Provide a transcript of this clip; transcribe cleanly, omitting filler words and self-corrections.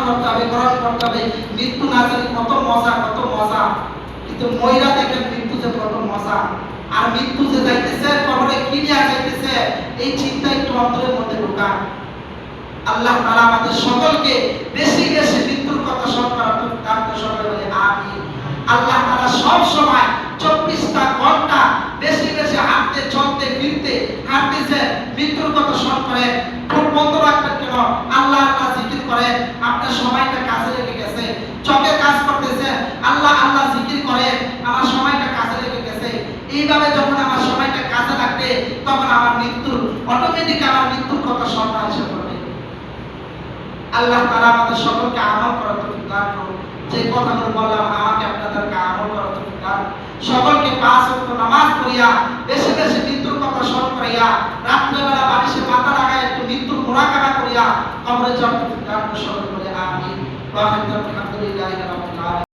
করতে হবে, গ্রহণ করতে হবে। মৃত্যু না জানি কত মজা, কত মজা, কিন্তু ময়রা দেখেন মৃত্যু যে কত মজা। আর মৃত্যু যে যাইতেছে কবরে কি নিয়ে যাইতেছে এই চিন্তা একটু অন্তরের মধ্যে ঢোকা। আল্লাহ তাআলা আমাদের সকলকে বেশি বেশি মৃত্যুর কথা স্মরণ করার তৌফিক দান করুন, সকলে বলে আমিন। আল্লাহ তাআলা সব সময় 24টা ঘন্টা বেশি বেশি হাঁটতে চলতে ফিরতে হাঁটতেছে, মৃত্যুর কথা স্মরণ করে। খুব বন্ধ রাখবেন কেন? আল্লাহ আল্লাহ জিকির করে আপনার সময়টা কাজে লেগে গেছে। চোখে কাজ করতেছে, আল্লাহ আল্লাহ জিকির করে আমার সময়টা কাজে লেগে গেছে। এইভাবে যখন আমার সময়টা কাজে লাগবে তখন আমার মৃত্যুর অটোমেটিক আমার মৃত্যুর কথা স্মরণ এসে পড়বে। আল্লাহ তাআলা আমাদের সকলকে আমল করার তৌফিক দান করুন। যে কথাগুলো বললাম আমাকে আপনাদেরকে আমল করার তৌফিক দান। সকলকে 5 ওয়াক্ত নামাজ পড়িয়া বেশি বেশি মৃত্যুর কথা স্মরণ করিয়া রাত্রেবেলা বালিশে মাথা লাগায় একটু মৃত্যুর মুরাকাবা করিয়া কবরে যাওয়ার তৌফিক দান করুন, সকলে বলে আমিন। ওয়া আখিরু